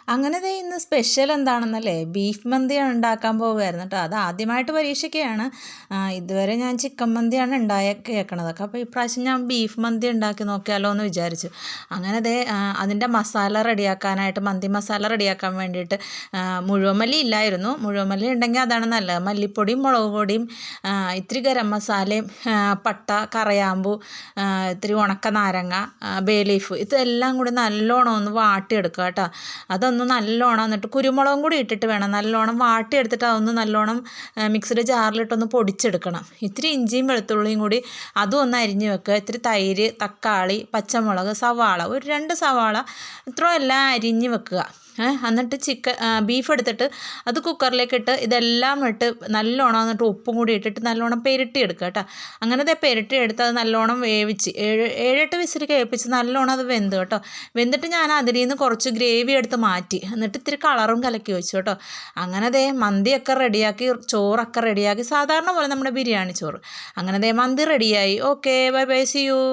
അങ്ങനെ ദേ ഇന്ന് സ്പെഷ്യൽ എന്താണെന്നല്ലേ, ബീഫ് മന്തിയാണ് ഉണ്ടാക്കാൻ പോകുമായിരുന്നു കേട്ടോ. അത് ആദ്യമായിട്ട് പരീക്ഷിക്കുകയാണ്. ഇതുവരെ ഞാൻ ചിക്കൻ മന്തിയാണ് കേൾക്കണതൊക്കെ. അപ്പോൾ ഇപ്രാവശ്യം ഞാൻ ബീഫ് മന്തി ഉണ്ടാക്കി നോക്കിയാലോ എന്ന് വിചാരിച്ചു. അങ്ങനെ ദേ അതിൻ്റെ മസാല റെഡിയാക്കാനായിട്ട്, മന്തി മസാല റെഡിയാക്കാൻ വേണ്ടിയിട്ട് മുഴുവൻ മല്ലി ഇല്ലായിരുന്നു. മുഴുവൻ മല്ലി ഉണ്ടെങ്കിൽ അതാണ് നല്ലത്. മല്ലിപ്പൊടിയും മുളക് പൊടിയും ഇത്തിരി ഗരം മസാലയും പട്ട, കറയാമ്പു, ഇത്തിരി ഉണക്ക നാരങ്ങ, ബേ ലീഫ്, ഇതെല്ലാം കൂടി നല്ലോണം ഒന്ന് വാട്ടിയെടുക്കുക കേട്ടോ. അതൊന്ന് നല്ലോണം, എന്നിട്ട് കുരുമുളകും കൂടി ഇട്ടിട്ട് വേണം നല്ലോണം വാട്ടിയെടുത്തിട്ട് അതൊന്ന് നല്ലോണം മിക്സിയുടെ ജാറിലിട്ടൊന്ന് പൊടിച്ചെടുക്കണം. ഇത്തിരി ഇഞ്ചിയും വെളുത്തുള്ളിയും കൂടി അതും ഒന്ന് അരിഞ്ഞ് വെക്കുക. ഇത്തിരി തൈര്, തക്കാളി, പച്ചമുളക്, സവാള, ഒരു 2 സവാള ഇത്രയും എല്ലാം അരിഞ്ഞ് വെക്കുക. എന്നിട്ട് ബീഫ് എടുത്തിട്ട് അത് കുക്കറിലേക്ക് ഇട്ട് ഇതെല്ലാം ഇട്ട് നല്ലോണം, എന്നിട്ട് ഉപ്പും കൂടി ഇട്ടിട്ട് നല്ലോണം പെരട്ടിയെടുക്കുക കേട്ടോ. അങ്ങനത്തെ പെരട്ടിയെടുത്ത് അത് നല്ലോണം വേവിച്ച് 7-8 വിസിൽ കേൾപ്പിച്ച് നല്ലോണം അത് വെന്ത് കേട്ടോ. വെന്തിട്ട് ഞാൻ അതിൽ നിന്ന് കുറച്ച് ഗ്രേവി എടുത്ത് മാറ്റി, എന്നിട്ട് ഇത്തിരി കളറും കലക്കി വെച്ചു കേട്ടോ. അങ്ങനെ ദേ മന്തിയൊക്കെ റെഡിയാക്കി, ചോറൊക്കെ റെഡിയാക്കി, സാധാരണ പോലെ നമ്മുടെ ബിരിയാണി ചോറ്. അങ്ങനെ ദേ മന്തി റെഡിയായി. Okay, bye bye, see U.